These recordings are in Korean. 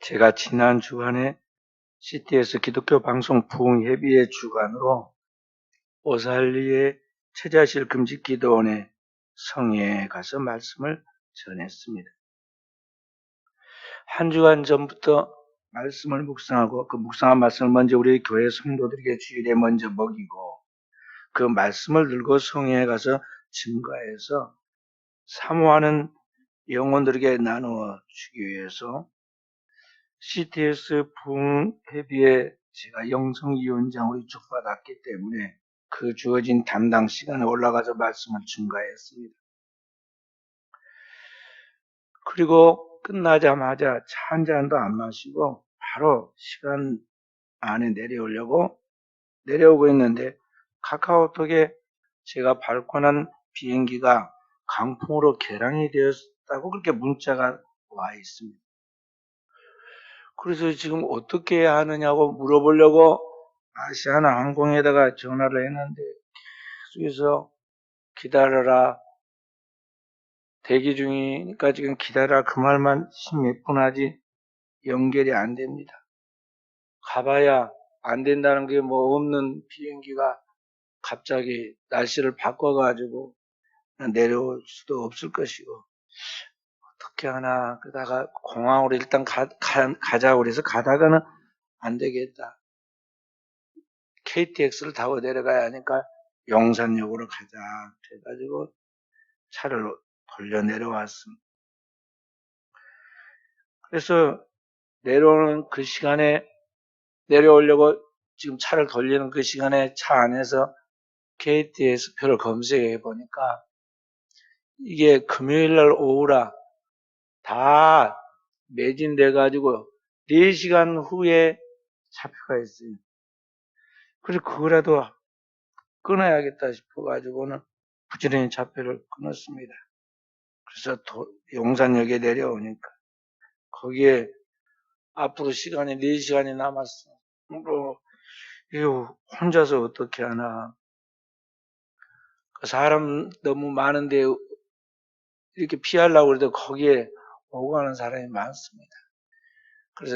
제가 지난 주간에 CTS 기독교 방송 부흥예비의 주간으로 오살리의 처자실 금식기도원의 성회에 가서 말씀을 전했습니다. 한 주간 전부터 말씀을 묵상하고 그 묵상한 말씀을 먼저 우리 교회 성도들에게 주일에 먼저 먹이고 그 말씀을 들고 성회에 가서 증거해서 사모하는 영혼들에게 나누어 주기 위해서 CTS 부흥회비에 제가 영성위원장으로 축받았기 때문에 그 주어진 담당 시간에 올라가서 말씀을 증가했습니다. 그리고 끝나자마자 차 한 잔도 안 마시고 바로 시간 안에 내려오고 있는데 카카오톡에 제가 발권한 비행기가 강풍으로 개량이 되었다고 그렇게 문자가 와 있습니다. 그래서 지금 어떻게 해야 하느냐고 물어보려고 아시아나 항공에다가 전화를 했는데 계속해서 기다려라, 대기 중이니까 지금 기다려라 그 말만 10몇 분 하지 연결이 안 됩니다. 가봐야 안 된다는 게 뭐 없는 비행기가 갑자기 날씨를 바꿔가지고 내려올 수도 없을 것이고 어떻게 하나 그러다가 공항으로 일단 가자고 그래서 가다가는 안 되겠다. KTX를 타고 내려가야 하니까 용산역으로 가자 해가지고 차를 돌려 내려왔습니다. 그래서 내려오는 그 시간에 내려오려고 지금 차를 돌리는 그 시간에 차 안에서 KTX 표를 검색해 보니까 이게 금요일날 오후라 다 매진돼 가지고 4시간 후에 차표가 있어요. 그래서 그거라도 끊어야겠다 싶어 가지고는 부지런히 차표를 끊었습니다. 그래서 용산역에 내려오니까 거기에 앞으로 시간이 4시간이 남았어. 이거 혼자서 어떻게 하나. 그 사람 너무 많은데 이렇게 피하려고 그래도 거기에 오고 가는 사람이 많습니다. 그래서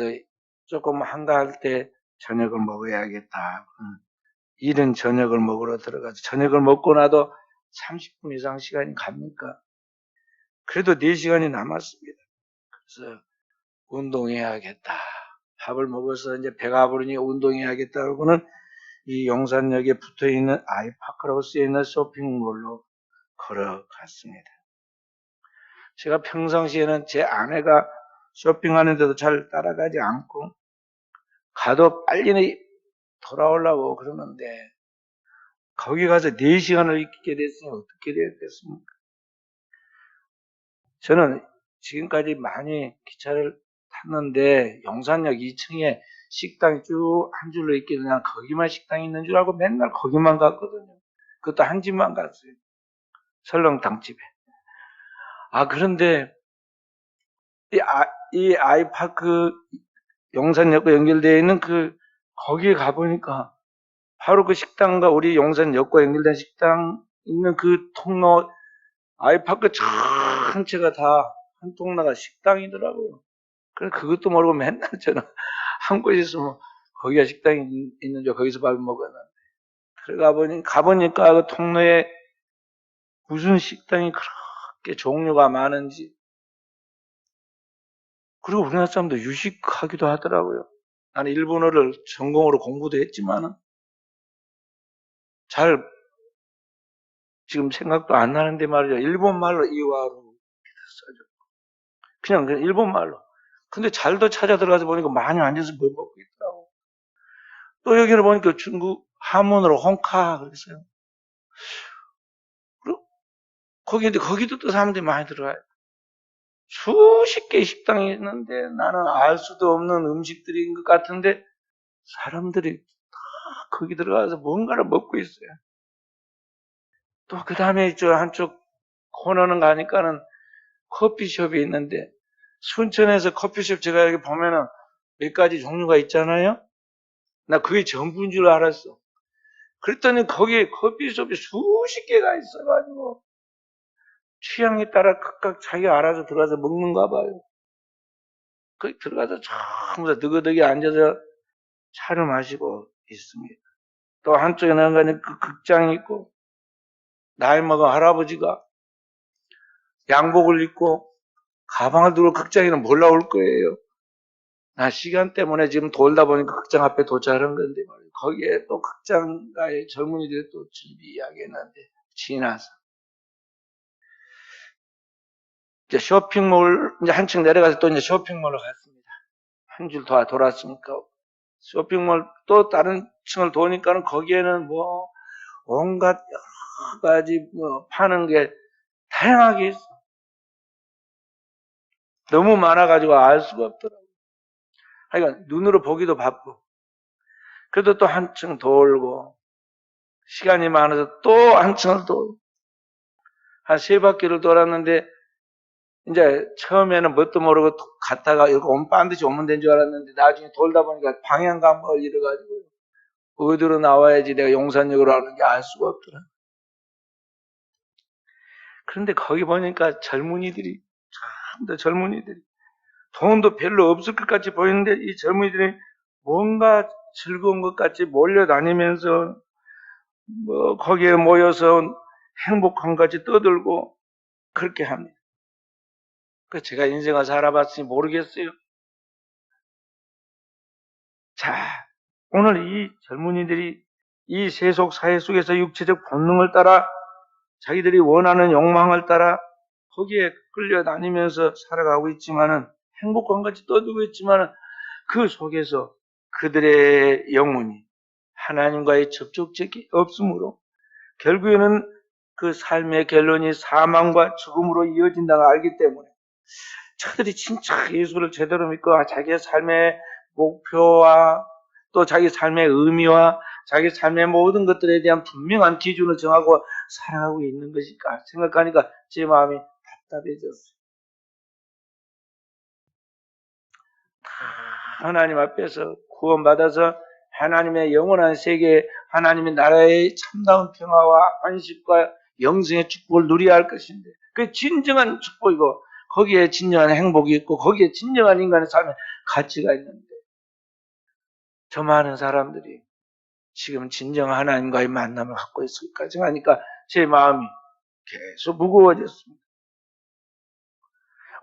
조금 한가할 때 저녁을 먹어야겠다. 이른 저녁을 먹으러 들어가서 저녁을 먹고 나도 30분 이상 시간이 갑니까? 그래도 4시간이 남았습니다. 그래서 운동해야겠다. 밥을 먹어서 이제 배가 부르니 운동해야겠다고는 이 용산역에 붙어 있는 아이파크라고 쓰여 있는 쇼핑몰로 걸어갔습니다. 제가 평상시에는 제 아내가 쇼핑하는데도 잘 따라가지 않고 가도 빨리 돌아오려고 그러는데 거기 가서 4시간을 있게 됐으니 어떻게 되겠습니까? 저는 지금까지 많이 기차를 탔는데 용산역 2층에 식당이 쭉 한 줄로 있게 그냥 거기만 식당이 있는 줄 알고 맨날 거기만 갔거든요. 그것도 한 집만 갔어요. 설렁탕집에. 그런데 이 아이파크 용산역과 연결되어 있는 거기에 가보니까 바로 그 식당과 우리 용산역과 연결된 식당 있는 그 통로 아이파크 전체가 다 한 통로가 식당이더라고요. 그래서 그것도 모르고 맨날 저는 한 곳에 있으면 거기가 식당이 있는 줄 거기서 밥을 먹었는데 가보니까 그 통로에 무슨 식당이 그렇게 종류가 많은지 그리고 우리나라 사람도 유식하기도 하더라고요. 나는 일본어를 전공으로 공부도 했지만은 잘 지금 생각도 안 나는데 말이죠. 일본말로 이와루 써져. 그냥 일본말로. 근데 잘도 찾아 들어가서 보니까 많이 앉아서 뭘 먹고 있더라고. 또 여기를 보니까 중국 한문으로 홍카 그랬어요. 거기도 또 사람들이 많이 들어와요. 수십 개의 식당이 있는데 나는 알 수도 없는 음식들인 것 같은데 사람들이 다 거기 들어가서 뭔가를 먹고 있어요. 또 그 다음에 저 한쪽 코너는 가니까는 커피숍이 있는데 순천에서 커피숍 제가 여기 보면은 몇 가지 종류가 있잖아요. 나 그게 전부인 줄 알았어. 그랬더니 거기에 커피숍이 수십 개가 있어가지고 취향에 따라 각각 자기가 알아서 들어가서 먹는가 봐요. 거기 들어가서 전부 다 느그덕이 앉아서 차를 마시고 있습니다. 또 한쪽에 나가니 그 극장이 있고, 나이 먹은 할아버지가 양복을 입고 가방을 들고 극장에는 몰라 올 거예요. 나 시간 때문에 지금 돌다 보니까 극장 앞에 도착한 건데 말이에요. 거기에 또 극장가의 젊은이들이 또 집이 이야기했는데 지나서 이제 쇼핑몰 이제 한층 내려가서 또 이제 쇼핑몰로 갔습니다. 한 줄 더 돌았으니까 쇼핑몰 또 다른 층을 도니까는 거기에는 뭐 온갖 여러 가지 뭐 파는 게 다양하게 있어. 너무 많아가지고 알 수가 없더라고요. 그러니까 눈으로 보기도 바쁘고. 그래도 또 한층 돌고 시간이 많아서 또 한층을 돌고 한 3바퀴를 돌았는데 이제 처음에는 뭣도 모르고 갔다가 이렇게 반드시 오면 된 줄 알았는데 나중에 돌다 보니까 방향감을 잃어가지고 어디로 나와야지 내가 용산역으로 하는 게 알 수가 없더라. 그런데 거기 보니까 젊은이들이 참 젊은이들이 돈도 별로 없을 것 같이 보이는데 이 젊은이들이 뭔가 즐거운 것 같이 몰려다니면서 뭐 거기에 모여서 행복한 것 같이 떠들고 그렇게 합니다. 그 제가 인생을 살아봤으니 모르겠어요. 자, 오늘 이 젊은이들이 이 세속 사회 속에서 육체적 본능을 따라 자기들이 원하는 욕망을 따라 거기에 끌려다니면서 살아가고 있지만은 행복한 같이 떠들고 있지만은 그 속에서 그들의 영혼이 하나님과의 접촉점이 없으므로 결국에는 그 삶의 결론이 사망과 죽음으로 이어진다고 알기 때문에 저들이 진짜 예수를 제대로 믿고 자기의 삶의 목표와 또 자기 삶의 의미와 자기 삶의 모든 것들에 대한 분명한 기준을 정하고 살아가고 있는 것일까 생각하니까 제 마음이 답답해졌어요. 하나님 앞에서 구원받아서 하나님의 영원한 세계, 하나님의 나라의 참다운 평화와 안식과 영생의 축복을 누려야 할 것인데 그게 진정한 축복이고 거기에 진정한 행복이 있고 거기에 진정한 인간의 삶의 가치가 있는데 저 많은 사람들이 지금 진정한 하나님과의 만남을 갖고 있을까 생각하니까 제 마음이 계속 무거워졌습니다.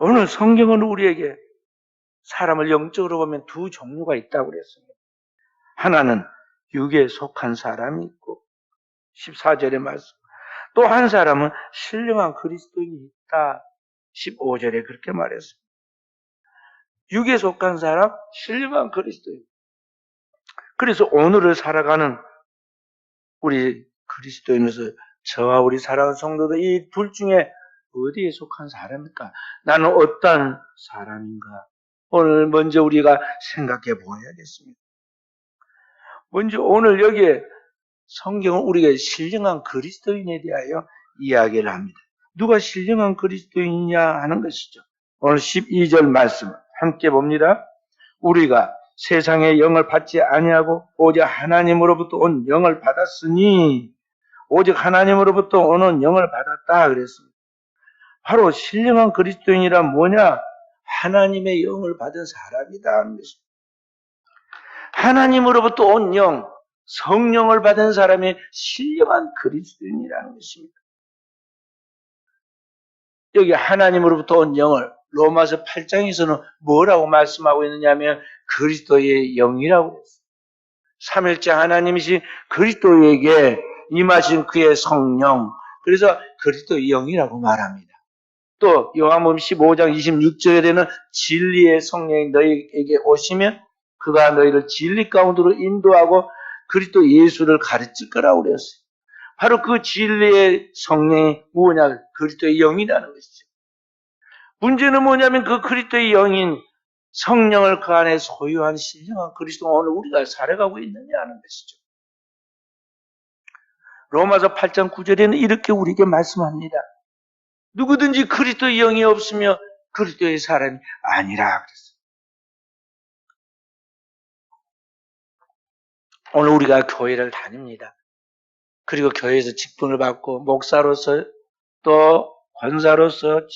오늘 성경은 우리에게 사람을 영적으로 보면 두 종류가 있다고 그랬습니다. 하나는 육에 속한 사람이 있고 14절의 말씀. 또 한 사람은 신령한 그리스도인이 있다. 15절에 그렇게 말했습니다. 육에 속한 사람, 신령한 그리스도인. 그래서 오늘을 살아가는 우리 그리스도인으로서 저와 우리 사랑하는 성도들 이 둘 중에 어디에 속한 사람일까? 나는 어떤 사람인가? 오늘 먼저 우리가 생각해 보아야겠습니다. 먼저 오늘 여기에 성경은 우리가 신령한 그리스도인에 대하여 이야기를 합니다. 누가 신령한 그리스도인이냐 하는 것이죠. 오늘 12절 말씀 함께 봅니다. 우리가 세상의 영을 받지 아니하고 오직 하나님으로부터 온 영을 받았으니 오직 하나님으로부터 오는 영을 받았다 그랬습니다. 바로 신령한 그리스도인이란 뭐냐? 하나님의 영을 받은 사람이다 하는 것입니다. 하나님으로부터 온 영, 성령을 받은 사람이 신령한 그리스도인이라는 것입니다. 여기 하나님으로부터 온 영을 로마서 8장에서는 뭐라고 말씀하고 있느냐면 그리스도의 영이라고 했어요. 삼일째 하나님이신 그리스도에게 임하신 그의 성령, 그래서 그리스도의 영이라고 말합니다. 또 요한복음 15장 26절에는 진리의 성령이 너희에게 오시면 그가 너희를 진리 가운데로 인도하고 그리스도 예수를 가르칠 거라고 그랬어요. 바로 그 진리의 성령이 뭐냐? 그리스도의 영이라는 것이죠. 문제는 뭐냐면 그 그리스도의 영인 성령을 그 안에 소유한 신령한 그리스도가 오늘 우리가 살아가고 있느냐는 것이죠. 로마서 8장 9절에는 이렇게 우리에게 말씀합니다. 누구든지 그리스도의 영이 없으며 그리스도의 사람이 아니라 그랬어요. 오늘 우리가 교회를 다닙니다. 그리고 교회에서 직분을 받고 목사로서 또 권사로서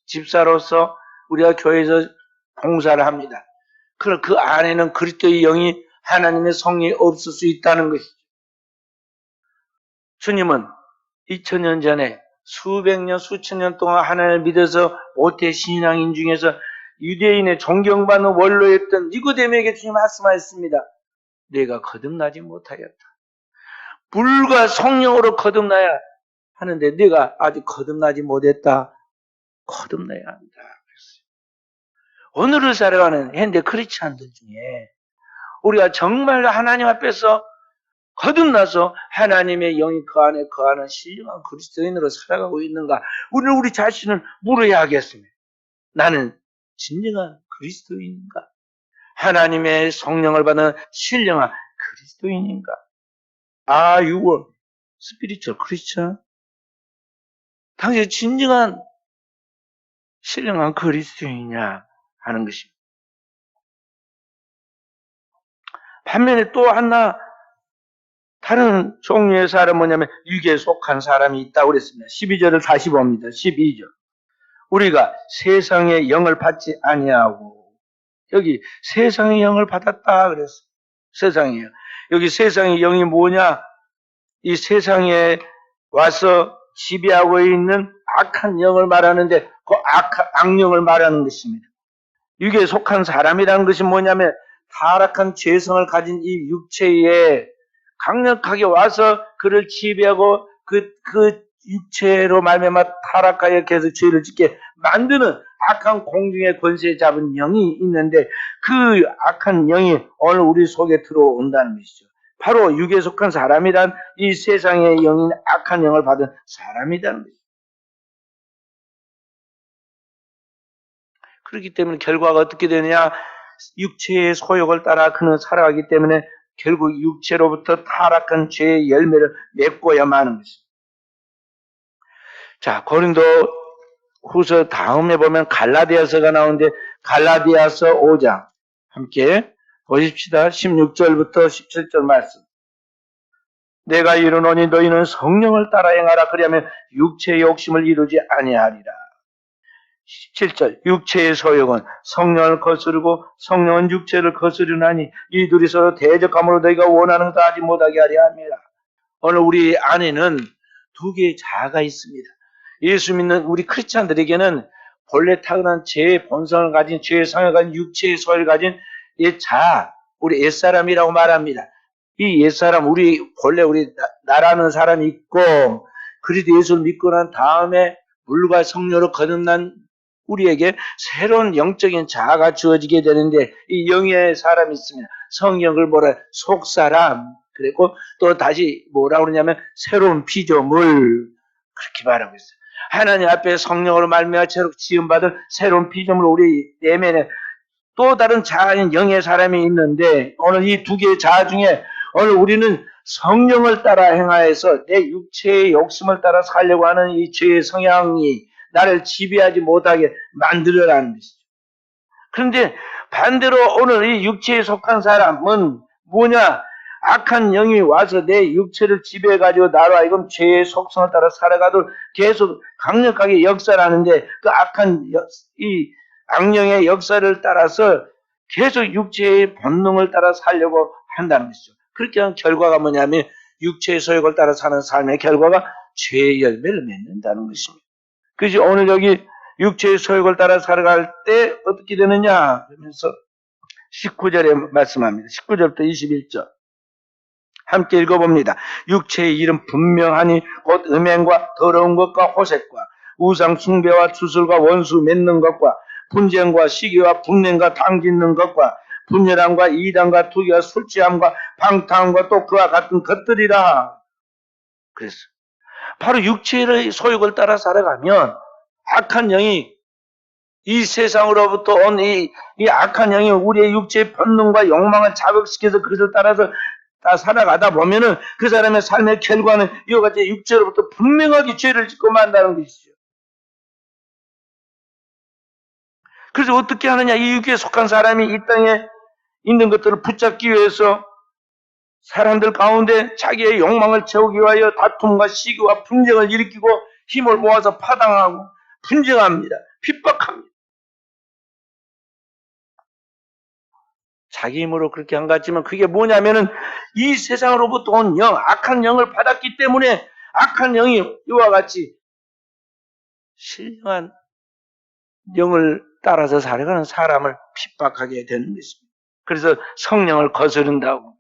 집사로서 우리가 교회에서 봉사를 합니다. 그럼 그 안에는 그리스도의 영이 하나님의 성령이 없을 수 있다는 것이죠. 주님은 2000년 전에 수백 년, 수천 년 동안 하나님을 믿어서 모태 신앙인 중에서 유대인의 존경받는 원로였던 니고데모에게 주님 말씀하셨습니다. 내가 거듭나지 못하였다. 물과 성령으로 거듭나야 하는데 네가 아직 거듭나지 못했다. 거듭나야 한다. 오늘을 살아가는 현대 크리스찬들 중에 우리가 정말 하나님 앞에서 거듭나서 하나님의 영이 그 안에 거하는 신령한 그리스도인으로 살아가고 있는가? 우리 자신을 물어야 하겠습니다. 나는 진정한 그리스도인인가? 하나님의 성령을 받는 신령한 그리스도인인가? Are you a spiritual Christian? 당신 진정한 신령한 그리스도인이냐 하는 것입니다. 반면에 또 하나 다른 종류의 사람은 뭐냐면 육에 속한 사람이 있다고 그랬습니다. 12절을 다시 봅니다. 12절. 우리가 세상의 영을 받지 아니하고 여기 세상의 영을 받았다 그랬어요. 세상의 영. 여기 세상의 영이 뭐냐? 이 세상에 와서 지배하고 있는 악한 영을 말하는데 그 악령을 말하는 것입니다. 육에 속한 사람이라는 것이 뭐냐면 타락한 죄성을 가진 이 육체에 강력하게 와서 그를 지배하고 그 육체로 말미암아 타락하여 계속 죄를 짓게 만드는 악한 공중의 권세에 잡은 영이 있는데 그 악한 영이 오늘 우리 속에 들어온다는 것이죠. 바로 육에 속한 사람이란 이 세상의 영인 악한 영을 받은 사람이라는 것이죠. 그렇기 때문에 결과가 어떻게 되느냐? 육체의 소욕을 따라 그는 살아가기 때문에 결국 육체로부터 타락한 죄의 열매를 맺고야만 하는 것입니다. 자, 고린도 후서 다음에 보면 갈라디아서가 나오는데 갈라디아서 5장 함께 보십시다. 16절부터 17절 말씀. 내가 이르노니 너희는 성령을 따라 행하라. 그리하면 육체의 욕심을 이루지 아니하리라. 17절 육체의 소욕은 성령을 거스르고 성령은 육체를 거스르나니 이 둘이 서로 대적함으로 너희가 원하는 것을 하지 못하게 하려 합니다. 오늘 우리 안에는 두 개의 자아가 있습니다. 예수 믿는 우리 크리스찬들에게는 본래 타고난 죄의 본성을 가진 죄의 성을 가진 육체의 소욕을 가진 이 자아, 우리 옛사람이라고 말합니다. 이 옛사람, 본래 우리 나라는 사람이 있고 그리스도 예수를 믿고 난 다음에 물과 성령으로 거듭난 우리에게 새로운 영적인 자아가 주어지게 되는데 이 영의 사람이 있습니다. 성령을 뭐라 속사람 그리고 또 다시 뭐라 그러냐면 새로운 피조물 그렇게 말하고 있어요. 하나님 앞에 성령으로 말미암아 지음받은 새로운 피조물 우리 내면에 또 다른 자아인 영의 사람이 있는데 오늘 이 두 개의 자아 중에 오늘 우리는 성령을 따라 행하여서 내 육체의 욕심을 따라 살려고 하는 이 죄의 성향이 나를 지배하지 못하게 만들어라는 것이죠. 그런데 반대로 오늘 이 육체에 속한 사람은 뭐냐? 악한 영이 와서 내 육체를 지배해가지고 나로 하여금 죄의 속성을 따라 살아가도록 계속 강력하게 역사를 하는데 그 악한 이 악령의 역사를 따라서 계속 육체의 본능을 따라 살려고 한다는 것이죠. 그렇게 하면 결과가 뭐냐면 육체의 소욕을 따라 사는 삶의 결과가 죄의 열매를 맺는다는 것입니다. 그래서 오늘 여기 육체의 소욕을 따라 살아갈 때 어떻게 되느냐 그러면서 19절에 말씀합니다. 19절부터 21절 함께 읽어봅니다. 육체의 일은 분명하니 곧 음행과 더러운 것과 호색과 우상 숭배와 주술과 원수 맺는 것과 분쟁과 시기와 분냄과 당짓는 것과 분열함과 이단과 투기와 술취함과 방탕함과 또 그와 같은 것들이라. 그래서 바로 육체의 소욕을 따라 살아가면 악한 영이 이 세상으로부터 온 이 악한 영이 우리의 육체의 본능과 욕망을 자극시켜서 그것을 따라서 다 살아가다 보면은 그 사람의 삶의 결과는 이와 같이 육체로부터 분명하게 죄를 짓고 만다는 것이죠. 그래서 어떻게 하느냐? 이 육에 속한 사람이 이 땅에 있는 것들을 붙잡기 위해서 사람들 가운데 자기의 욕망을 채우기 위하여 다툼과 시기와 분쟁을 일으키고 힘을 모아서 파당하고 분쟁합니다. 핍박합니다. 자기 힘으로 그렇게 한 것 같지만 그게 뭐냐면은 이 세상으로부터 온 영, 악한 영을 받았기 때문에 악한 영이 이와 같이 신령한 영을 따라서 살아가는 사람을 핍박하게 되는 것입니다. 그래서 성령을 거스른다고.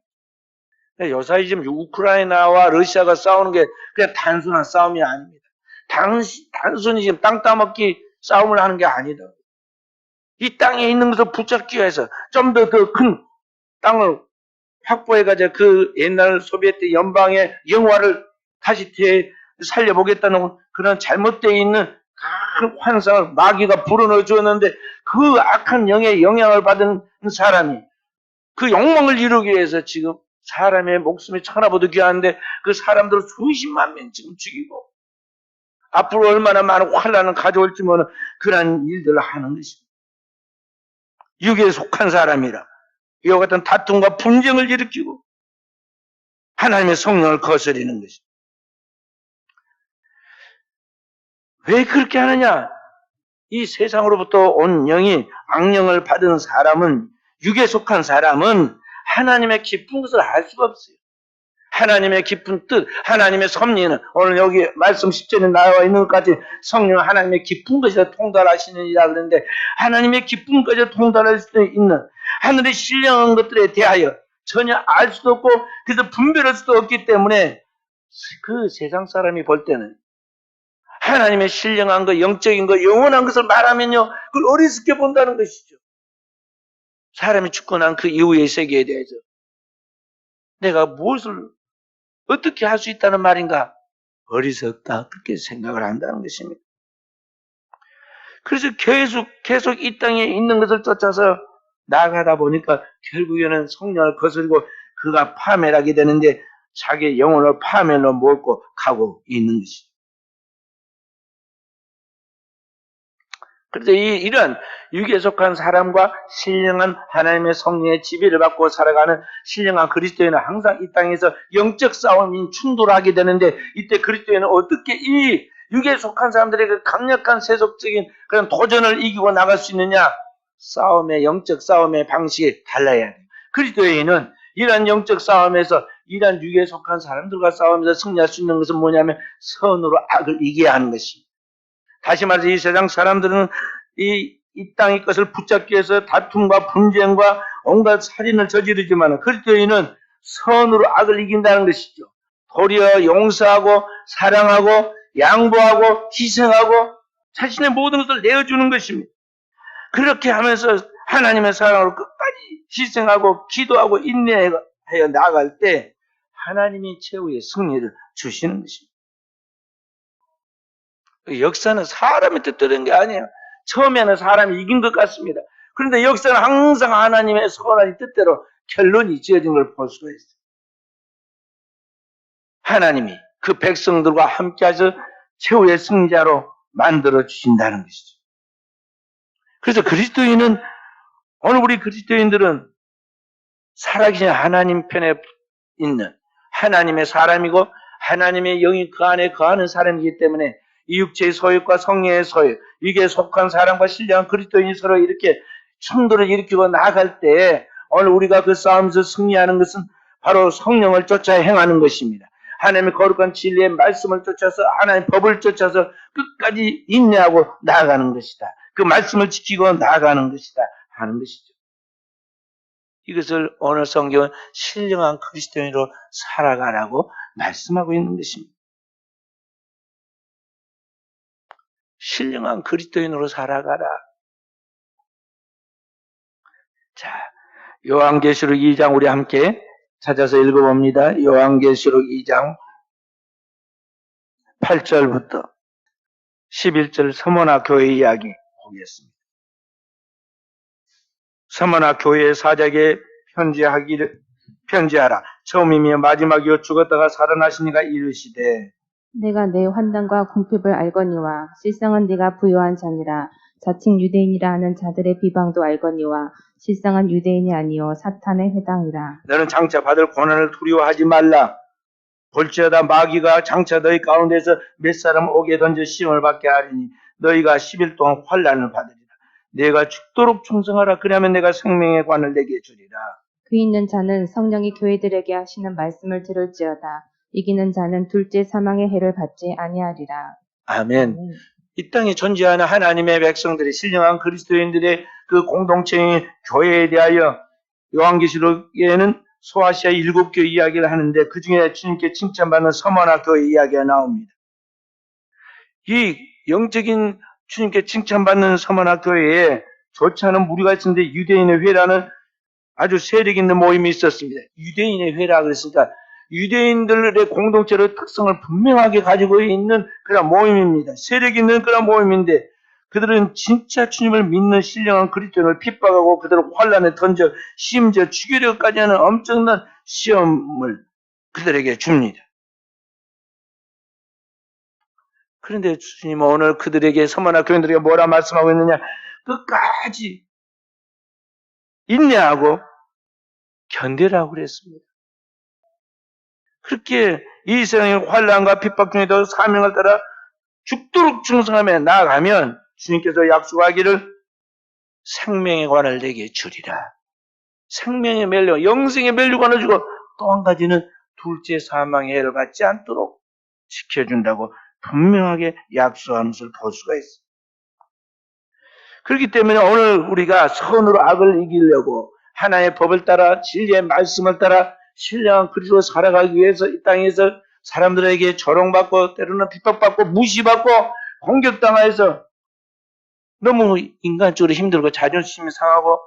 요사이 지금 우크라이나와 러시아가 싸우는 게 그냥 단순한 싸움이 아닙니다. 단순히 지금 땅 따먹기 싸움을 하는 게 아니다. 이 땅에 있는 것을 붙잡기 위해서 좀 더 큰 땅을 확보해가지고 그 옛날 소비에트 연방의 영화를 다시 살려보겠다는 그런 잘못되어 있는 큰 환상을 마귀가 불어넣어 주었는데 그 악한 영의 영향을 받은 사람이 그 욕망을 이루기 위해서 지금 사람의 목숨이 천하보다 귀한데 그 사람들을 수십만 명 지금 죽이고 앞으로 얼마나 많은 환란을 가져올지 모르는 그런 일들을 하는 것입니다. 육에 속한 사람이라 이와 같은 다툼과 분쟁을 일으키고 하나님의 성령을 거스리는 것입니다. 왜 그렇게 하느냐? 이 세상으로부터 온 영이 악령을 받은 사람은, 육에 속한 사람은 하나님의 깊은 것을 알 수가 없어요. 하나님의 깊은 뜻, 하나님의 섭리는 오늘 여기 말씀 10절에 나와 있는 것까지 성령은 하나님의 깊은 것에 통달하시는 이라 그러는데 하나님의 깊은 것에 통달할 수 있는 하늘의 신령한 것들에 대하여 전혀 알 수도 없고 그래서 분별할 수도 없기 때문에 그 세상 사람이 볼 때는 하나님의 신령한 것, 영적인 것, 영원한 것을 말하면요 그걸 어리석게 본다는 것이죠. 사람이 죽고 난 그 이후의 세계에 대해서 내가 무엇을 어떻게 할 수 있다는 말인가? 어리석다. 그렇게 생각을 한다는 것입니다. 그래서 계속 이 땅에 있는 것을 쫓아서 나아가다 보니까 결국에는 성령을 거스르고 그가 파멸하게 되는데 자기의 영혼을 파멸로 몰고 가고 있는 것이죠. 그래서 이런 육에 속한 사람과 신령한 하나님의 성령의 지배를 받고 살아가는 신령한 그리스도인은 항상 이 땅에서 영적 싸움인 충돌하게 되는데 이때 그리스도인은 어떻게 이 육에 속한 사람들에게 강력한 세속적인 그런 도전을 이기고 나갈 수 있느냐? 영적 싸움의 방식이 달라야 돼요. 그리스도인은 이런 영적 싸움에서 이런 육에 속한 사람들과 싸우면서 승리할 수 있는 것은 뭐냐면 선으로 악을 이겨야 하는 것입니다. 다시 말해서 이 세상 사람들은 이 땅의 것을 붙잡기 위해서 다툼과 분쟁과 온갖 살인을 저지르지만 그리스도인은 선으로 악을 이긴다는 것이죠. 도리어 용서하고 사랑하고 양보하고 희생하고 자신의 모든 것을 내어주는 것입니다. 그렇게 하면서 하나님의 사랑으로 끝까지 희생하고 기도하고 인내하여 나아갈 때 하나님이 최후의 승리를 주시는 것입니다. 역사는 사람의 뜻대로 된 게 아니에요. 처음에는 사람이 이긴 것 같습니다. 그런데 역사는 항상 하나님의 선한 뜻대로 결론이 지어진 걸 볼 수가 있어요. 하나님이 그 백성들과 함께해서 최후의 승자로 만들어 주신다는 것이죠. 그래서 그리스도인은 오늘 우리 그리스도인들은 살아계신 하나님 편에 있는 하나님의 사람이고 하나님의 영이 그 안에 거하는 사람이기 때문에 이 육체의 소욕과 성령의 소욕, 이게 속한 사람과 신령한 그리스도인이 서로 이렇게 충돌을 일으키고 나아갈 때 오늘 우리가 그 싸움에서 승리하는 것은 바로 성령을 쫓아 행하는 것입니다. 하나님의 거룩한 진리의 말씀을 쫓아서 하나님의 법을 쫓아서 끝까지 인내하고 나아가는 것이다. 그 말씀을 지키고 나아가는 것이다 하는 것이죠. 이것을 오늘 성경은 신령한 그리스도인으로 살아가라고 말씀하고 있는 것입니다. 신령한 그리스도인으로 살아가라. 자, 요한계시록 2장 우리 함께 찾아서 읽어봅니다. 요한계시록 2장 8절부터 11절 서머나 교회 이야기 보겠습니다. 서머나 교회의 사자에게 편지하라. 처음이며 마지막이요 죽었다가 살아나시니가 이르시되 내가 내 환난과 궁핍을 알거니와 실상은 네가 부요한 자니라. 자칭 유대인이라 하는 자들의 비방도 알거니와 실상은 유대인이 아니요 사탄의 회당이라. 너는 장차 받을 고난을 두려워하지 말라. 볼지어다 마귀가 장차 너희 가운데서 몇 사람 오게 던져 시험을 받게 하리니 너희가 10일 동안 환난을 받으리라. 내가 죽도록 충성하라. 그러면 내가 생명의 관을 내게 주리라. 그 있는 자는 성령이 교회들에게 하시는 말씀을 들을지어다. 이기는 자는 둘째 사망의 해를 받지 아니하리라. 아멘. 이 땅에 존재하는 하나님의 백성들이 신령한 그리스도인들의 그 공동체인 교회에 대하여 요한계시록에는 소아시아 7교회 이야기를 하는데 그 중에 주님께 칭찬받는 서머나 교회 이야기가 나옵니다. 이 영적인 주님께 칭찬받는 서머나 교회에 좋지 않은 무리가 있었는데 유대인의 회라는 아주 세력 있는 모임이 있었습니다. 유대인의 회라 그랬으니까 유대인들의 공동체의 특성을 분명하게 가지고 있는 그런 모임입니다. 세력 있는 그런 모임인데 그들은 진짜 주님을 믿는 신령한 그리스도인을 핍박하고 그들을 환란에 던져 심지어 죽이려까지 하는 엄청난 시험을 그들에게 줍니다. 그런데 주님은 오늘 그들에게 서머나 교인들에게 뭐라 말씀하고 있느냐? 끝까지 인내하고 견디라고 그랬습니다. 그렇게 이 세상의 환난과 핍박 중에도 사명을 따라 죽도록 충성하며 나아가면 주님께서 약속하기를 생명의 관을 내게 주리라. 생명의 멸류, 영생의 멸류관을 주고 또 한 가지는 둘째 사망의 해를 받지 않도록 지켜준다고 분명하게 약속하는 것을 볼 수가 있습니다. 그렇기 때문에 오늘 우리가 선으로 악을 이기려고 하나님의 법을 따라 진리의 말씀을 따라 신령한 그리스도로 살아가기 위해서 이 땅에서 사람들에게 조롱받고 때로는 핍박받고 무시받고 공격당해서 너무 인간적으로 힘들고 자존심이 상하고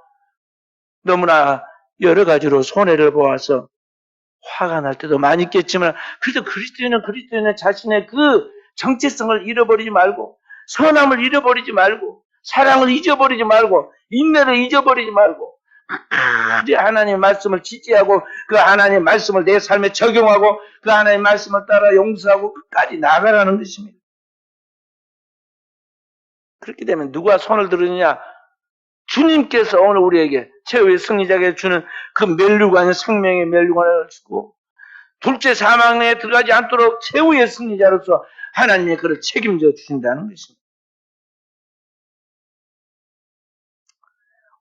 너무나 여러 가지로 손해를 보아서 화가 날 때도 많이 있겠지만 그래도 그리스도인은 자신의 그 정체성을 잃어버리지 말고 선함을 잃어버리지 말고 사랑을 잊어버리지 말고 인내를 잊어버리지 말고 끝까지 하나님의 말씀을 지지하고 그 하나님의 말씀을 내 삶에 적용하고 그 하나님의 말씀을 따라 용서하고 끝까지 나가라는 것입니다. 그렇게 되면 누가 손을 들으느냐? 주님께서 오늘 우리에게 최후의 승리자에게 주는 그 멸류관의 생명의 멸류관을 주고 둘째 사망에 들어가지 않도록 최후의 승리자로서 하나님의 그를 책임져 주신다는 것입니다.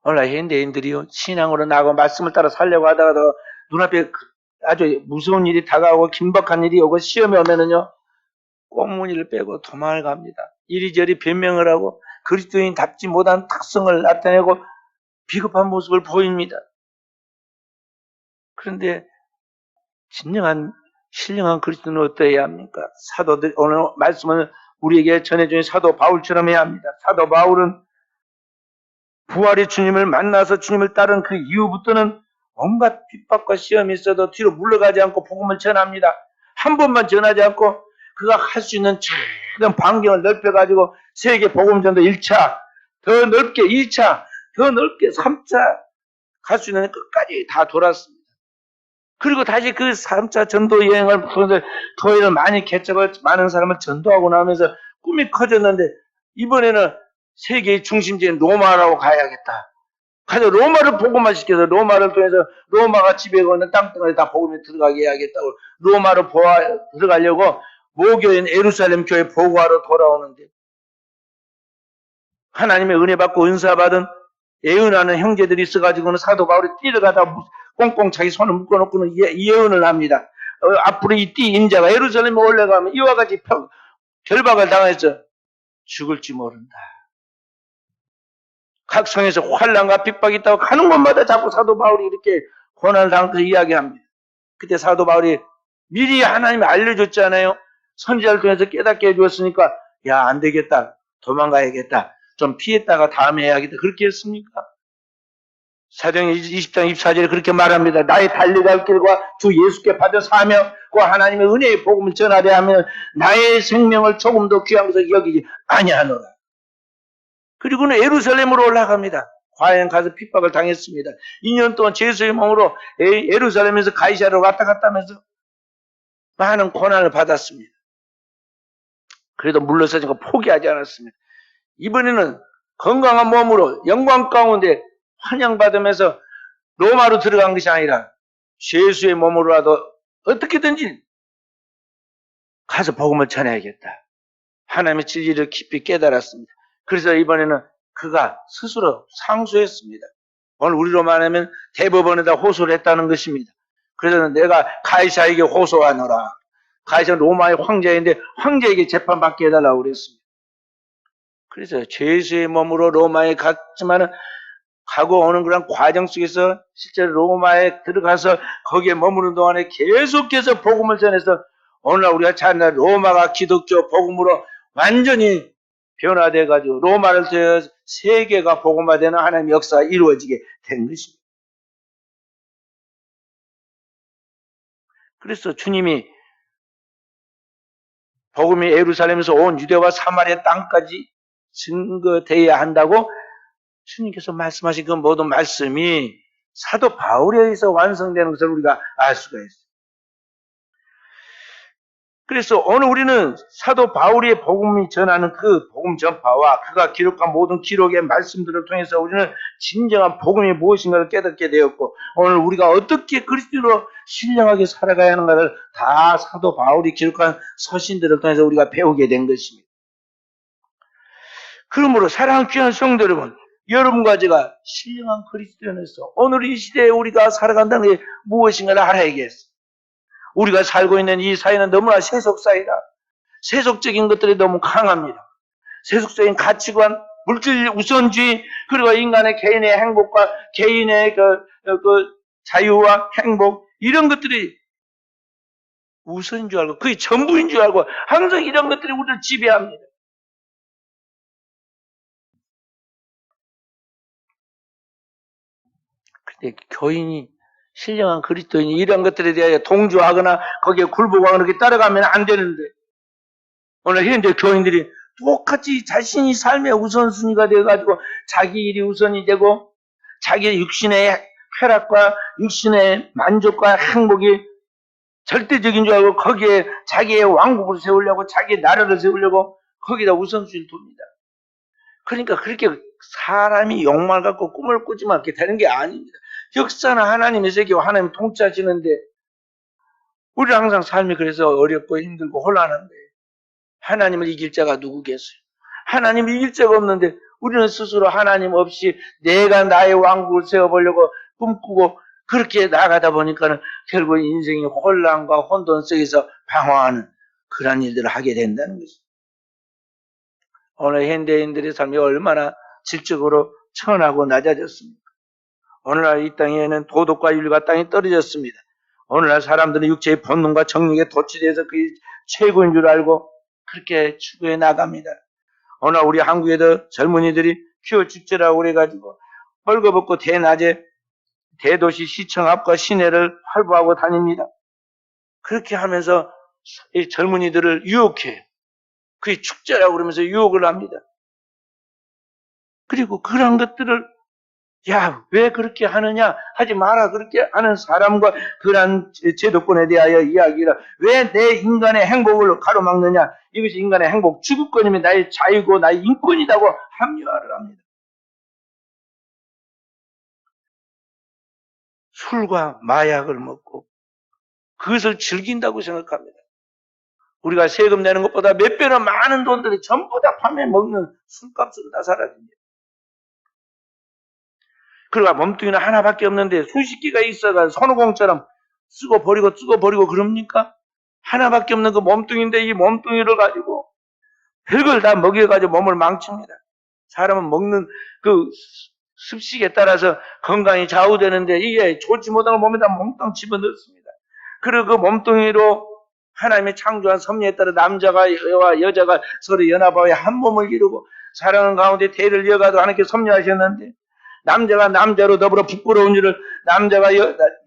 오늘 현대인들이요 신앙으로 나가고 말씀을 따라 살려고 하다가도 눈앞에 아주 무서운 일이 다가오고 긴박한 일이 오고 시험이 오면은요 꽁무니를 빼고 도망을 갑니다. 이리저리 변명을 하고 그리스도인답지 못한 특성을 나타내고 비겁한 모습을 보입니다. 그런데 진정한 신령한 그리스도는 어떠해야 합니까? 사도들 오늘 말씀은 우리에게 전해주신 사도 바울처럼 해야 합니다. 사도 바울은 부활의 주님을 만나서 주님을 따른 그 이후부터는 온갖 핍박과 시험이 있어도 뒤로 물러가지 않고 복음을 전합니다. 한 번만 전하지 않고 그가 할 수 있는 작은 반경을 넓혀가지고 세계 복음전도 1차, 더 넓게 2차, 더 넓게 3차 갈 수 있는 끝까지 다 돌았습니다. 그리고 다시 그 3차 전도 여행을 교회를 많이 개척을 많은 사람을 전도하고 나면서 꿈이 커졌는데 이번에는 세계의 중심지인 로마로 가야겠다. 가서 로마를 복음화시켜서 로마를 통해서 로마가 지배하고 있는 땅덩어리 다 복음에 들어가게 해야겠다고 로마로 들어가려고 모교인 예루살렘 교회 보고하러 돌아오는데 하나님의 은혜 받고 은사 받은 예언하는 형제들이 있어가지고는 사도 바울이 뛰어가다 꽁꽁 자기 손을 묶어놓고는 예언을 합니다. 앞으로 이 인자가 예루살렘에 올라가면 이와 같이 결박을 당해서 죽을지 모른다. 각 성에서 환난과 핍박이 있다고 가는 곳마다 자꾸 사도 바울이 이렇게 고난을 당해서 이야기합니다. 그때 사도 바울이 미리 하나님이 알려줬잖아요. 선지자를 통해서 깨닫게 해주었으니까 야, 안 되겠다. 도망가야겠다. 좀 피했다가 다음에 해야겠다. 그렇게 했습니까? 사도행전 20장 24절에 그렇게 말합니다. 나의 달려갈 길과 주 예수께 받은 사명, 그 하나님의 은혜의 복음을 전하려 하면 나의 생명을 조금 더 귀한 것을 여기지 아니하노라. 그리고는 예루살렘으로 올라갑니다. 과연 가서 핍박을 당했습니다. 2년 동안 제수의 몸으로 예루살렘에서 가이사르로 왔다 갔다 하면서 많은 고난을 받았습니다. 그래도 물러서지고 포기하지 않았습니다. 이번에는 건강한 몸으로 영광 가운데 환영받으면서 로마로 들어간 것이 아니라 죄수의 몸으로라도 어떻게든지 가서 복음을 전해야겠다. 하나님의 진리를 깊이 깨달았습니다. 그래서 이번에는 그가 스스로 상소했습니다. 오늘 우리로 말하면 대법원에다 호소를 했다는 것입니다. 그래서 내가 가이사에게 호소하노라. 가이사 로마의 황제인데 황제에게 재판받게 해달라고 그랬습니다. 그래서 죄수의 몸으로 로마에 갔지만은 가고 오는 그런 과정 속에서 실제로 로마에 들어가서 거기에 머무는 동안에 계속해서 복음을 전해서 오늘날 우리가 찾는 로마가 기독교 복음으로 완전히 변화돼가지고 로마를 통해서 세계가 복음화되는 하나님의 역사가 이루어지게 된 것입니다. 그래서 주님이 복음이 예루살렘에서 온 유대와 사마리아 땅까지 증거되어야 한다고 주님께서 말씀하신 그 모든 말씀이 사도 바울에 의해서 완성되는 것을 우리가 알 수가 있어요. 그래서 오늘 우리는 사도 바울의 복음이 전하는 그 복음 전파와 그가 기록한 모든 기록의 말씀들을 통해서 우리는 진정한 복음이 무엇인가를 깨닫게 되었고 오늘 우리가 어떻게 그리스도로 신령하게 살아가야 하는가를 다 사도 바울이 기록한 서신들을 통해서 우리가 배우게 된 것입니다. 그러므로 사랑하는 귀한 성도 여러분, 여러분과 제가 신령한 그리스도인으로서 오늘 이 시대에 우리가 살아간다는 게 무엇인가를 알아야겠어요. 우리가 살고 있는 이 사회는 너무나 세속사회다. 세속적인 것들이 너무 강합니다. 세속적인 가치관, 물질 우선주의, 그리고 인간의 개인의 행복과 개인의 그 자유와 행복, 이런 것들이 우선인 줄 알고, 그게 전부인 줄 알고, 항상 이런 것들이 우리를 지배합니다. 근데 교인이, 신령한 그리스도인이 이런 것들에 대하여 동조하거나 거기에 굴복하거나 그렇게 따라가면 안 되는데 오늘 현재 교인들이 똑같이 자신이 삶의 우선순위가 되어가지고 자기 일이 우선이 되고 자기 육신의 쾌락과 육신의 만족과 행복이 절대적인 줄 알고 거기에 자기의 왕국을 세우려고 자기의 나라를 세우려고 거기다 우선순위를 둡니다. 그러니까 그렇게 사람이 욕망을 갖고 꿈을 꾸지만 그렇게 되는 게 아닙니다. 역사는 하나님의 세계와 하나님 통치하시는데 우리는 항상 삶이 그래서 어렵고 힘들고 혼란한데 하나님을 이길 자가 누구겠어요? 하나님을 이길 자가 없는데 우리는 스스로 하나님 없이 내가 나의 왕국을 세워보려고 꿈꾸고 그렇게 나가다 보니까는 결국 인생이 혼란과 혼돈 속에서 방황하는 그런 일들을 하게 된다는 것입니다. 오늘 현대인들의 삶이 얼마나 질적으로 천하고 낮아졌습니까? 오늘날 이 땅에는 도덕과 윤리가 땅에 떨어졌습니다. 오늘날 사람들은 육체의 본능과 정욕에 도취돼서 그게 최고인 줄 알고 그렇게 추구해 나갑니다. 오늘 우리 한국에도 젊은이들이 퀴어 축제라고 그래가지고 헐거벗고 대낮에 대도시 시청 앞과 시내를 활보하고 다닙니다. 그렇게 하면서 이 젊은이들을 유혹해요. 그게 축제라고 그러면서 유혹을 합니다. 그리고 그런 것들을 야, 왜 그렇게 하느냐? 하지 마라. 그렇게 하는 사람과 그러한 제도권에 대하여 이야기를 왜 내 인간의 행복을 가로막느냐? 이것이 인간의 행복, 주구권이면 나의 자유고 나의 인권이라고 합리화를 합니다. 술과 마약을 먹고 그것을 즐긴다고 생각합니다. 우리가 세금 내는 것보다 몇 배나 많은 돈들이 전부 다 판매 먹는 술값으로 다 사라집니다. 그러가 몸뚱이는 하나밖에 없는데 수십 개가 있어가 손오공처럼 쓰고 버리고 그럽니까? 하나밖에 없는 그 몸뚱이인데 이 몸뚱이를 가지고 별걸 다 먹여가지고 몸을 망칩니다. 사람은 먹는 그 습식에 따라서 건강이 좌우되는데 이게 좋지 못한 몸에다 몽땅 집어넣습니다. 그리고 그 몸뚱이로 하나님의 창조한 섭리에 따라 남자가 여자가 서로 연합하여 한 몸을 이루고 사랑하는 가운데 대를 이어가도 하나님께 섭리하셨는데 남자가 남자로 더불어 부끄러운 일을 남자가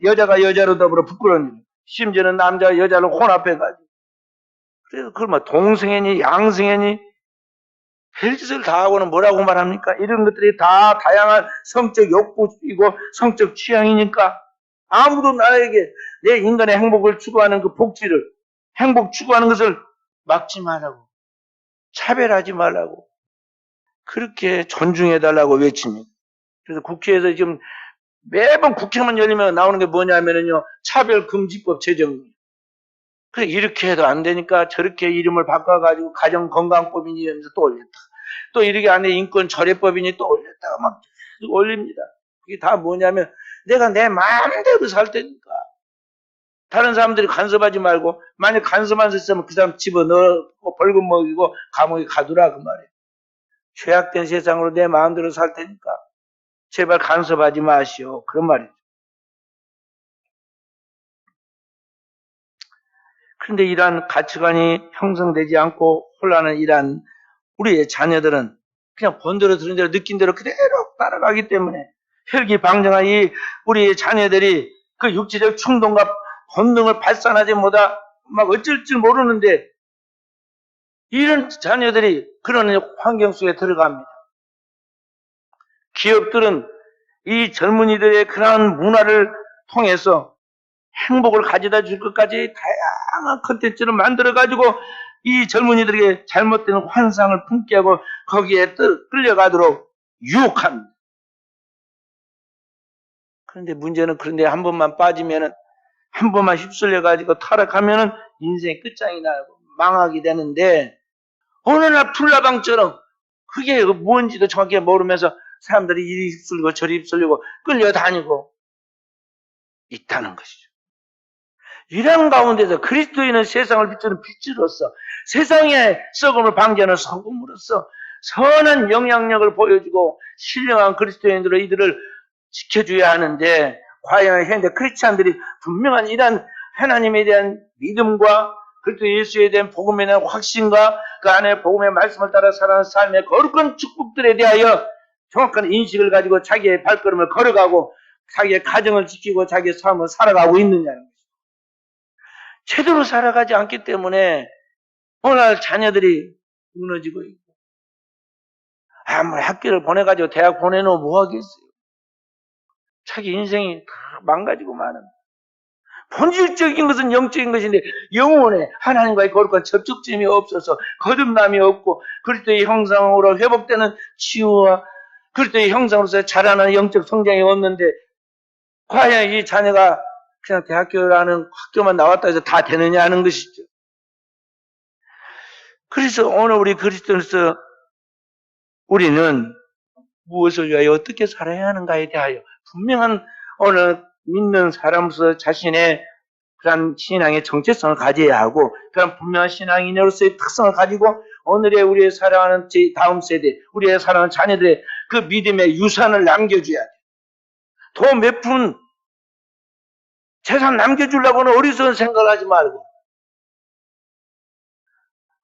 여자가 여자로 더불어 부끄러운 일을 심지어는 남자와 여자를 혼합해가지고 그래서 그걸 뭐 동성애니 양성애니 별짓을 다 하고는 뭐라고 말합니까? 이런 것들이 다 다양한 성적 욕구이고 성적 취향이니까 아무도 나에게 내 인간의 행복을 추구하는 그 복지를 행복 추구하는 것을 막지 말라고 차별하지 말라고 그렇게 존중해달라고 외칩니다. 그래서 국회에서 지금 매번 국회만 열리면 나오는 게 뭐냐면요. 차별금지법 제정입니다. 그래, 이렇게 해도 안 되니까 저렇게 이름을 바꿔가지고 가정건강법이니 이러면서 또 올렸다. 또 이렇게 안에 인권 절해법이니 또 올렸다가 막 계속 올립니다. 그게 다 뭐냐면 내가 내 마음대로 살 테니까. 다른 사람들이 간섭하지 말고 만약 간섭한 수 있으면 그 사람 집어넣고 벌금 먹이고 감옥에 가두라 그 말이에요. 죄악된 세상으로 내 마음대로 살 테니까 제발 간섭하지 마시오. 그런 말이죠. 그런데 이러한 가치관이 형성되지 않고 혼란한 이러한 우리의 자녀들은 그냥 본 대로 들은 대로 느낀 대로 그대로 따라가기 때문에 혈기방정한 이 우리의 자녀들이 그 육체적 충동과 본능을 발산하지 못하 막 어쩔 줄 모르는데 이런 자녀들이 그런 환경 속에 들어갑니다. 기업들은 이 젊은이들의 그러한 문화를 통해서 행복을 가져다 줄 것까지 다양한 콘텐츠를 만들어가지고 이 젊은이들에게 잘못된 환상을 품게 하고 거기에 끌려가도록 유혹합니다. 그런데 문제는 그런데 한 번만 빠지면은 한 번만 휩쓸려가지고 타락하면은 인생의 끝장이 나고 망하게 되는데 어느 날 풀라방처럼 그게 뭔지도 정확히 모르면서 사람들이 이리 휩쓸리고 저리 휩쓸리고 끌려다니고 있다는 것이죠. 이런 가운데서 그리스도인은 세상을 비추는 빛으로서 세상의 썩음을 방지하는 소금으로서 선한 영향력을 보여주고 신령한 그리스도인들로 이들을 지켜줘야 하는데 과연 현재 크리스찬들이 분명한 이러한 하나님에 대한 믿음과 그리스도 예수에 대한 복음에 대한 확신과 그 안에 복음의 말씀을 따라 살아가는 삶의 거룩한 축복들에 대하여 정확한 인식을 가지고 자기의 발걸음을 걸어가고 자기의 가정을 지키고 자기의 삶을 살아가고 있느냐는 것입니다. 제대로 살아가지 않기 때문에 오늘 자녀들이 무너지고 있고 아무리 학교를 보내가지고 대학 보내놓으면 뭐하겠어요. 자기 인생이 다 망가지고 마는 본질적인 것은 영적인 것인데 영혼에 하나님과의 거룩한 접촉점이 없어서 거듭남이 없고 그리스도의 형상으로 회복되는 치유와 그리스도의 형상으로서 자라는 영적 성장이 없는데 과연 이 자녀가 그냥 대학교라는 학교만 나왔다 해서 다 되느냐 하는 것이죠. 그래서 오늘 우리 그리스도인으로서 우리는 무엇을 위하여 어떻게 살아야 하는가에 대하여 분명한 오늘 믿는 사람으로서 자신의 그런 신앙의 정체성을 가져야 하고 그런 분명한 신앙인으로서의 특성을 가지고 오늘의 우리의 살아가는 다음 세대, 우리의 살아가는 자녀들의 그 믿음의 유산을 남겨줘야 돼. 돈 몇 푼 재산 남겨주려고는 어리석은 생각을 하지 말고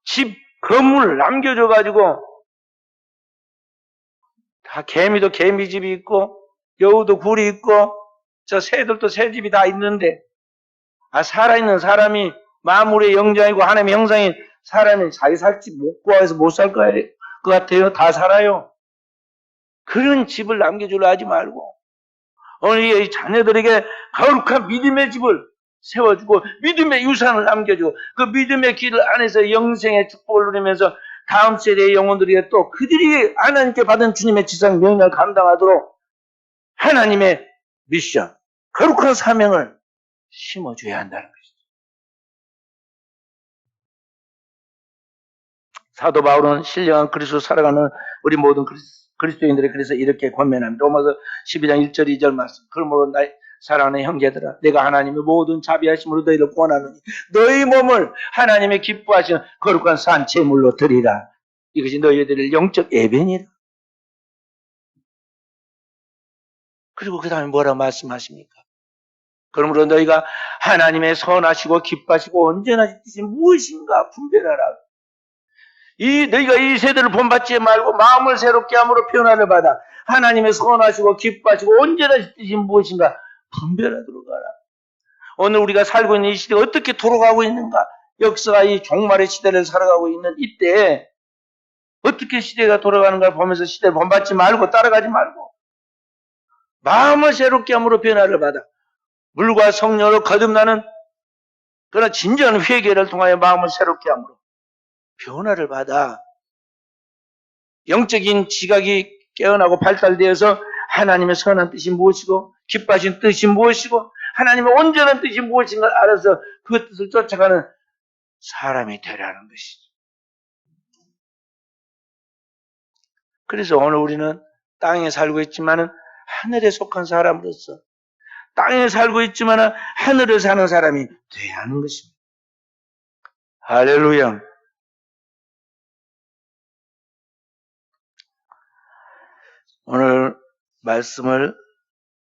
집, 건물 남겨줘가지고 다 개미도 개미집이 있고 여우도 굴이 있고 저 새들도 새집이 다 있는데 살아있는 사람이 만물의 영장이고 하나님의 형상인 사람이 자기 살 집 못 구해서 못 살 것 같아요. 다 살아요. 그런 집을 남겨주려 하지 말고 오늘 이 자녀들에게 거룩한 믿음의 집을 세워주고 믿음의 유산을 남겨주고 그 믿음의 길 안에서 영생의 축복을 누리면서 다음 세대의 영혼들에게 또 그들이 하나님께 받은 주님의 지상 명령을 감당하도록 하나님의 미션, 거룩한 사명을 심어줘야 한다는 것이죠. 사도 바울은 신령한 그리스도 살아가는 우리 모든 그리스도인들이 그래서 이렇게 권면합니다. 로마서 12장 1절 2절 말씀. 그러므로 나의 사랑하는 형제들아 내가 하나님의 모든 자비하심으로 너희를 권하노니 너희 몸을 하나님의 기뻐하시는 거룩한 산 제물로 드리라. 이것이 너희들의 영적 예배니라. 그리고 그 다음에 뭐라고 말씀하십니까? 그러므로 너희가 하나님의 선하시고 기뻐하시고 언제나 뜻이 무엇인가 분별하라. 너희가 이 세대를 본받지 말고 마음을 새롭게 함으로 변화를 받아 하나님의 선하시고 기뻐하시고 언제나 뜻이 무엇인가 분별하도록 하라. 오늘 우리가 살고 있는 이 시대가 어떻게 돌아가고 있는가? 역사가 이 종말의 시대를 살아가고 있는 이때에 어떻게 시대가 돌아가는가 보면서 시대를 본받지 말고 따라가지 말고 마음을 새롭게 함으로 변화를 받아 물과 성령으로 거듭나는 그런 진정한 회개를 통하여 마음을 새롭게 함으로 변화를 받아 영적인 지각이 깨어나고 발달되어서 하나님의 선한 뜻이 무엇이고 기뻐하신 뜻이 무엇이고 하나님의 온전한 뜻이 무엇인가 알아서 그 뜻을 쫓아가는 사람이 되라는 것이죠. 그래서 오늘 우리는 땅에 살고 있지만은 하늘에 속한 사람으로서 땅에 살고 있지만은 하늘에 사는 사람이 돼야 하는 것입니다. 할렐루야. 오늘 말씀을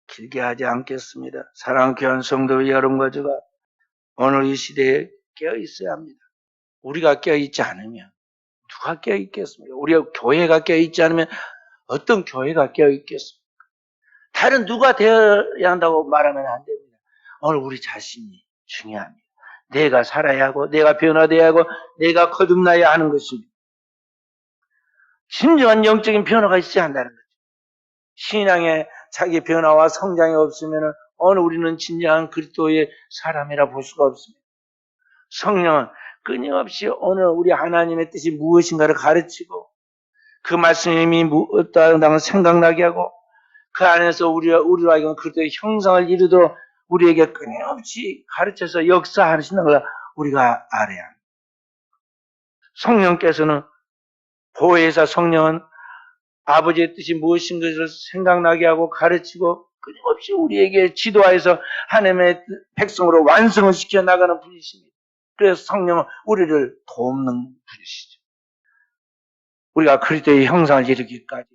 길게 하지 않겠습니다. 사랑하는 교환 성도 여러분과 제가 오늘 이 시대에 깨어 있어야 합니다. 우리가 깨어 있지 않으면 누가 깨어 있겠습니까? 우리가 교회가 깨어 있지 않으면 어떤 교회가 깨어 있겠습니까? 다른 누가 되어야 한다고 말하면 안 됩니다. 오늘 우리 자신이 중요합니다. 내가 살아야 하고 내가 변화되어야 하고 내가 거듭나야 하는 것입니다. 진정한 영적인 변화가 있어야 한다는 거죠. 신앙에 자기 변화와 성장이 없으면 오늘 우리는 진정한 그리스도의 사람이라 볼 수가 없습니다. 성령은 끊임없이 오늘 우리 하나님의 뜻이 무엇인가를 가르치고 그 말씀이 무엇다는 걸 생각나게 하고 그 안에서 우리로 하여금 그리스도의 형상을 이루도록 우리에게 끊임없이 가르쳐서 역사하시는 걸 우리가 알아야 합니다. 성령께서는 보혜사 성령은 아버지의 뜻이 무엇인 것을 생각나게 하고 가르치고 끊임없이 우리에게 지도하여서 하나님의 백성으로 완성을 시켜 나가는 분이십니다. 그래서 성령은 우리를 돕는 분이시죠. 우리가 그리스도의 형상을 이루기까지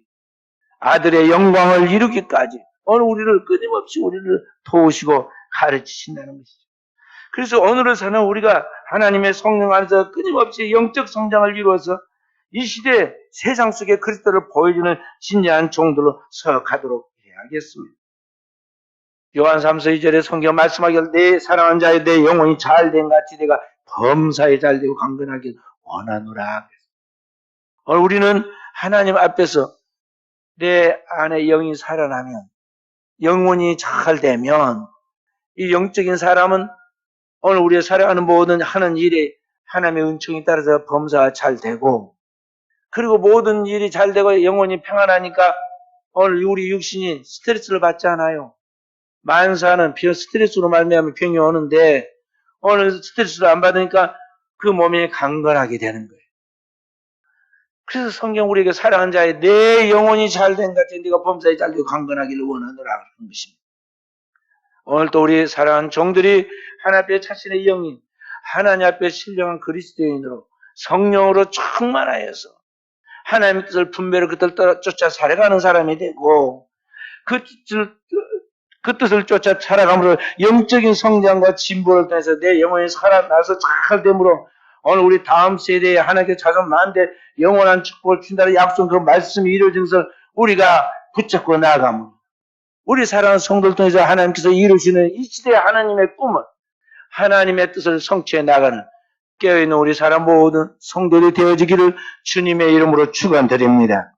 아들의 영광을 이루기까지 오늘 우리를 끊임없이 우리를 도우시고 가르치신다는 것이죠. 그래서 오늘을 사는 우리가 하나님의 성령 안에서 끊임없이 영적 성장을 이루어서 이 시대 세상 속에 그리스도를 보여주는 진지한 종들로 서가도록 해야겠습니다. 요한 3서 2절에 성경 말씀하기를 내 사랑하는 자의 내 영혼이 잘된 같이 내가 범사에 잘되고 강건하길 원하노라. 오늘 우리는 하나님 앞에서 내 안에 영이 살아나면 영혼이 잘되면 이 영적인 사람은 오늘 우리가 살아가는 모든 하는 일에 하나님의 은총이 따라서 범사가 잘되고 그리고 모든 일이 잘되고 영혼이 평안하니까 오늘 우리 육신이 스트레스를 받지 않아요. 만사는 스트레스로 말미암아 병이 오는데 오늘 스트레스를 안 받으니까 그 몸이 강건하게 되는 거예요. 그래서 성경 우리에게 사랑하는 자의 내 영혼이 잘된 같이 네가 범사에 잘되고 강건하기를 원하노라 하는 것입니다. 오늘 또 우리 사랑하는 종들이 하나님 앞에 자신의 영인 하나님 앞에 신령한 그리스도인으로 성령으로 충만하여서 하나님의 뜻을 분별을 그들 쫓아 살아가는 사람이 되고 그 뜻을 쫓아 살아감으로 영적인 성장과 진보를 통해서 내 영혼이 살아나서 잘됨으로 오늘 우리 다음 세대에 하나님께 자손 많은데 영원한 축복을 준다는 약속 그 말씀이 이루어진 것을 우리가 붙잡고 나아가면 우리 사랑하는 성도를 통해서 하나님께서 이루시는 이 시대의 하나님의 꿈을 하나님의 뜻을 성취해 나가는 깨어있는 우리 사람 모든 성도들이 되어지기를 주님의 이름으로 축원드립니다.